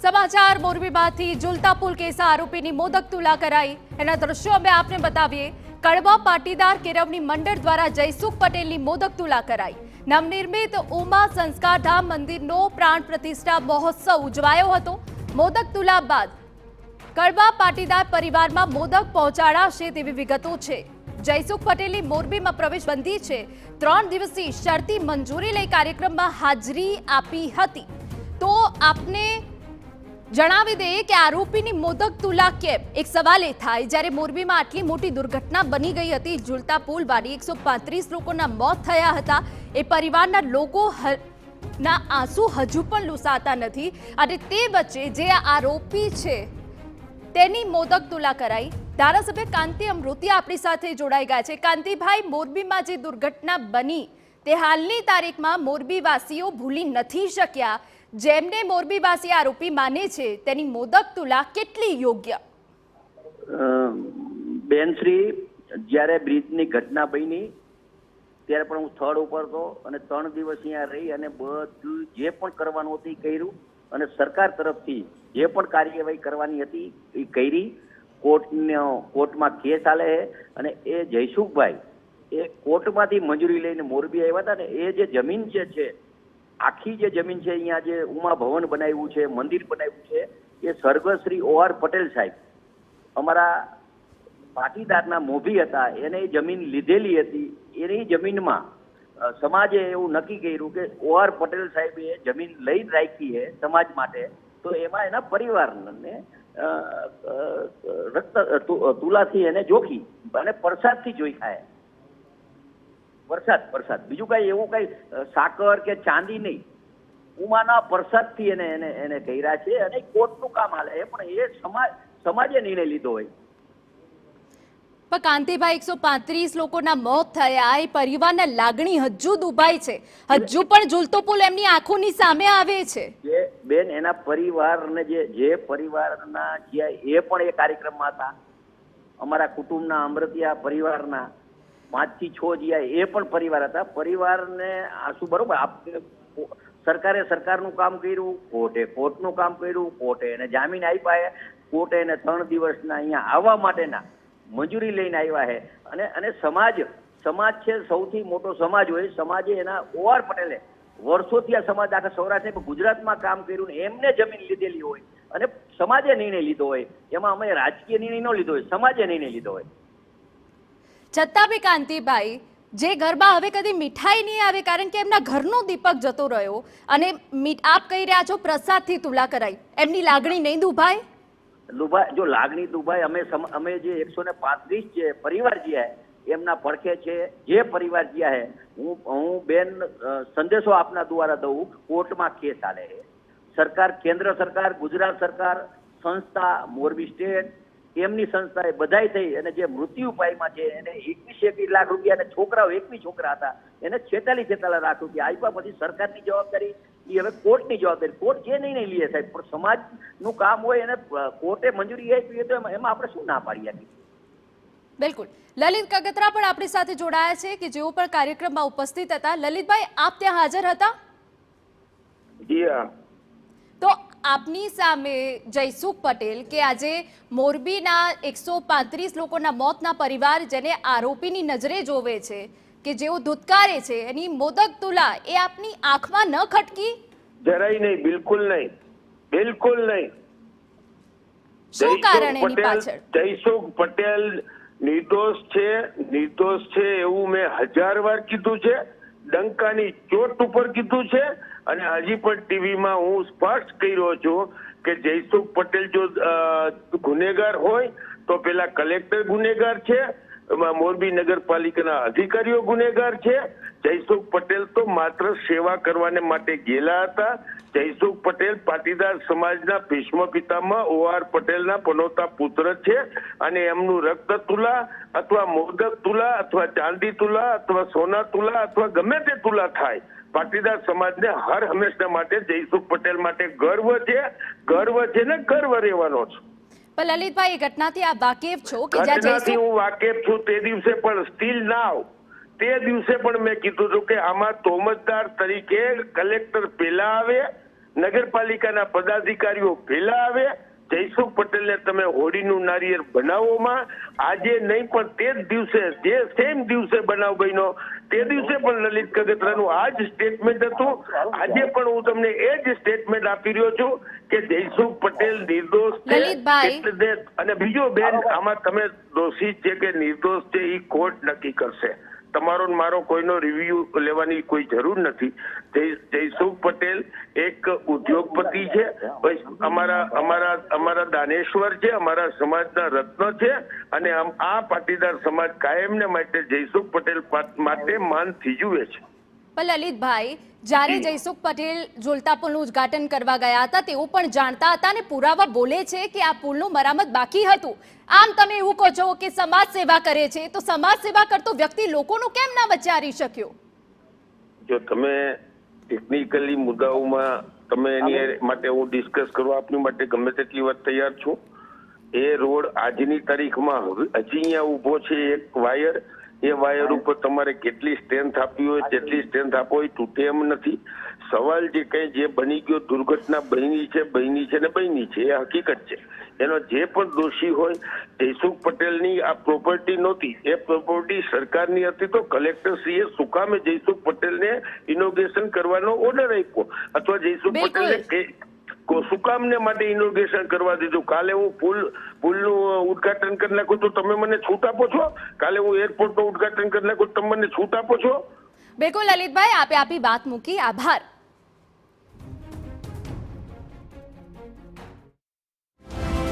સમાચાર મોરબીમાંથી ઝુલતા પુલ કેસ આરોપીની મોદક તુલા કરાઈ। એના દ્રશ્યો અમે આપને બતાવીએ। કડવા પાટીદાર કેળવણી મંડળ દ્વારા જયસુખ પટેલની મોદક તુલા કરાઈ। નવનિર્મિત ઉમા સંસ્કારધામ મંદિરનો પ્રાણ પ્રતિષ્ઠા મહોત્સવ ઉજવાયો હતો। મોદક તુલા બાદ કડવા પાટીદાર પરિવારમાં મોદક પહોંચાડાશે તેવી વિગતો છે। જયસુખ પટેલની મોરબીમાં પ્રવેશ બંધી છે। 3 દિવસીય શરતી મંજૂરી લઈ કાર્યક્રમમાં હાજરી આપી હતી। તો આપને જણાવી દઈએ કે આરોપીની મોદક તુલા કેમ, એક સવાલ એ થાય જ્યારે મોરબીમાં આટલી મોટી દુર્ઘટના બની ગઈ હતી। ઝુલતા પુલ બારી 135 લોકોના મોત થયા હતા। એ પરિવારના લોકો ના આંસુ હજુ પણ લૂસાતા નથી અને તે વચ્ચે જે આરોપી છે તેની મોદક તુલા કરાઈ। ધારાસભ્ય કાંતિ અમૃતિયા આપણી સાથે જોડાઈ ગયા છે। કાંતિભાઈ, મોરબીમાં જે દુર્ઘટના બની તે હાલની તારીખમાં મોરબીવાસીઓ ભૂલી નથી શક્યા। જેમને મોરબીવાસી આરોપી માને છે તેની મોદક તુલા કેટલી યોગ્ય? બેનશ્રી, જ્યારે બ્રિજની ઘટના બની ત્યારે પણ હું સ્થળ ઉપર હતો અને 3 દિવસ અહીંયા રહી અને બધું જે પણ કરવાનું હતું એ કર્યું અને સરકાર તરફથી જે પણ કાર્યવાહી કરવાની હતી એ કરી। કોર્ટમાં કેસ ચાલે છે અને એ જયસુખભાઈ એ કોર્ટમાંથી મંજૂરી લઈને મોરબી આવ્યા હતા ને એ જે જમીન છે આખી જે જમીન છે, અહીંયા જે ઉમા ભવન બનાવ્યું છે, મંદિર બનાવ્યું છે, એ સ્વર્ગશ્રી OR પટેલ સાહેબ અમારા પાટીદારના મોભી હતા, એને એ જમીન લીધેલી હતી। એની જમીનમાં સમાજે એવું નક્કી કર્યું કે OR પટેલ સાહેબે જમીન લઈ રાખી છે સમાજ માટે, તો એમાં એના પરિવારને તુલાથી એને જોખી અને પ્રસાદથી જોઈ ખાય। પ્રસાદ બીજું કઈ એવું કઈ સાકર કે ચાંદી નહીં, ઉમાના પ્રસાદથી એને કર્યા છે અને કોર્ટનું કામ હાલે એ પણ એ સમાજે નિર્ણય લીધો હોય। પણ કાંતિભાઈ, 135 લોકોના મોત થયા, એ પરિવારના લાગણી હજુ દુભાઈ છે, હજુ પણ ઝુલતો પુલ એમની આંખોની સામે આવે છે। બેન, એના પરિવારને જે પરિવારના એ પણ એ કાર્યક્રમમાં હતા, અમારા કુટુંબના અમૃતિયા પરિવારના 5 થી 6 જ્યાં એ પણ પરિવાર હતા। પરિવારને આંસુ બરોબર, સરકારે સરકારનું કામ કર્યું, કોર્ટે કોર્ટનું કામ કર્યું, કોર્ટે એને જામીન આપ્યા, કોર્ટે એને 3 દિવસના અહીંયા આવવા માટેના મંજૂરી લઈને આવ્યા છે અને સમાજ છે, સૌથી મોટો સમાજ હોય, સમાજે એના OR પટેલે વર્ષોથી આ સમાજ આખા સૌરાષ્ટ્ર ગુજરાતમાં કામ કર્યું ને એમને જમીન લીધેલી હોય અને સમાજે નિર્ણય લીધો હોય, એમાં અમે રાજકીય નિર્ણય ન લીધો હોય, સમાજે નિર્ણય લીધો હોય। છતાં બી કાંતિભાઈ, જે ઘરમાં હવે કદી મીઠાઈ નહીં આવે કારણ કે એમના ઘરનો દીપક જતો રહ્યો અને આપ કહી રહ્યા છો પ્રસાદથી તુલા કરાઈ, એમની લાગણી નહીં દુભાય? જો લાગણી દુભાઈ, અમે જે 135 જે પરિવાર જ્યાં એમના પડખે છે, જે પરિવાર જ્યાં હું બેન સંદેશો આપના દ્વારા દઉં, કોર્ટમાં કેસ ચાલે છે। સરકાર, કેન્દ્ર સરકાર, ગુજરાત સરકાર, સંસ્થા, મોરબી સ્ટેટ, એમની સંસ્થાએ બધાય થઈ અને જે મૃત્યુ પાયમાં છે એને 21 લાખ રૂપિયા અને છોકરાઓ 21 છોકરા હતા એને 46 લાખ રૂપિયા આપ્યા। પછી સરકારની જવાબદારી એ હવે કોર્ટની જવાબદારી, કોર્ટ જે નહીં લઈએ સાહેબ, પણ સમાજનું કામ હોય એને કોર્ટે મંજૂરી આપી તો એમાં આપણે શું ના પાડી આપી? બિલકુલ। લલિત કગતરા પણ આપણી સાથે જોડાયા છે કે જેઓ પણ કાર્યક્રમમાં ઉપસ્થિત હતા। લલિતભાઈ, આપ ત્યાં હાજર હતા? જી હા। તો આપની સામે જયસુખ પટેલ કે આજે મોરબીના 135 લોકોના મોતના પરિવાર જેને આરોપીની નજરે જોવે છે, કે જેઓ ધુતકારે છે, એની મોદક તુલા એ આપની આંખમાં ન ખટકી? જરાય નહીં, બિલકુલ નહીં, બિલકુલ નહીં। શું કારણ એની પાછળ? જયસુખ પટેલ નિર્દોષ છે એવું મેં 1000 વાર કીધું છે, ડંકાની ચોટ ઉપર કીધું છે અને હજી પણ ટીવીમાં હું સ્પષ્ટ કહી રહ્યો છું કે જયસુખ પટેલ જો ગુનેગાર હોય તો પેલા કલેક્ટર ગુનેગાર છે, મોરબી નગરપાલિકાના અધિકારીઓ ગુનેગાર છે। જયસુખ પટેલ તો માત્ર સેવા કરવાને માટે ગયેલા હતા। જયસુખ પટેલ પાટીદાર સમાજના ભીષ્મ પિતામહ OR પટેલના પનોતા પુત્ર છે અને એમનું રક્ત તુલા અથવા મોદક તુલા અથવા ચાંદી તુલા અથવા સોના તુલા અથવા ગમે તે તુલા થાય, પાટીદાર સમાજને હર હંમેશા માટે જયસુખ પટેલ માટે ગર્વ છે ને ગર્વ રહેવાનો છે। પણ લલિતભાઈ, એ ઘટનાથી આપ વાકેફ છો કે જ્યાં જયસુખ? હું વાકેફ છું, તે દિવસે પણ સ્ટીલ નાવ તે દિવસે પણ મેં કીધું હતું કે આમાં તોમતદાર તરીકે કલેક્ટર પહેલા આવે નગરપાલિકાના પદાધિકારીઓ ભેલા આવે, જયસુખ પટેલને તમે હોળીનું નારિયેળ બનાવોમાં આજે નહીં પણ તે જ દિવસે, જે સેમ દિવસે બનાવ બન્યો તે દિવસે પણ લલિત કગથરાનું આ જ સ્ટેટમેન્ટ હતું. આજે પણ હું તમને એ જ સ્ટેટમેન્ટ આપી રહ્યો છું કે જયસુખ પટેલ નિર્દોષ છે. લલિતભાઈ. એટલે અને બીજો બેન, આમાં તમે દોષિત છે કે નિર્દોષ છે એ કોર્ટ નક્કી કરશે. તમારો ને મારો કોઈનો રિવ્યુ લેવાની કોઈ જરૂર નથી. જયસુખ પટેલ એક ઉદ્યોગપતિ છે, અમારા દાનેશ્વર છે, અમારા સમાજના રત્ન છે, અને આ પાટીદાર સમાજ કાયમને માટે જયસુખ પટેલ માટે માનથી જુએ છે. પણ લલિતભાઈ, જ્યારે જયસુખ પટેલ ઝુલતા પુલનું ઉદ્ઘાટન કરવા ગયા હતા તેઓ પણ જાણતા હતા અને પુરાવા બોલે છે કે આ પુલનું મરામત બાકી હતું. આમ તમે એવું કહો છો કે સમાજ સેવા કરે છે, તો સમાજ સેવા કરતો વ્યક્તિ લોકોનું કેમ ના વિચારી શક્યો? જો તમે ટેકનિકલી મુદ્દાઓમાં તમે એની માટે હું ડિસ્કસ કરવા આપની માટે ગમે તેટલી વાત તૈયાર છું. એ રોડ આજની તારીખમાં હજી અહીંયા ઊભો છે એક વાયર, એ વાયર ઉપર તમારે કેટલી સ્ટ્રેન્થ આપવી હોય તેટલી સ્ટ્રેન્થ આપો, એ તૂટે એમ નથી. સવાલ જે કઈ જે બની ગયો, દુર્ઘટના બની છે ને બની છે, એ હકીકત છે. એનો જે પણ દોષી હોય, જયસુખ પટેલની આ પ્રોપર્ટી નહોતી, એ પ્રોપર્ટી સરકારની હતી, તો કલેક્ટરશ્રીએ શું કામે જયસુખ પટેલને ઇનોગ્રેશન કરવાનો ઓર્ડર આપ્યો, અથવા જયસુખ પટેલને શું કામને માટે ઇનોગ્રેશન કરવા દીધું? કાલે હું પુલનું ઉદઘાટન કરી નાખું તો તમે મને છૂટ આપો છો? કાલે હું એરપોર્ટનું ઉદઘાટન કરી નાખું તમે મને છૂટ આપો છો? બિલકુલ લલિતભાઈ, આપે આપી વાત મૂકી. આભાર.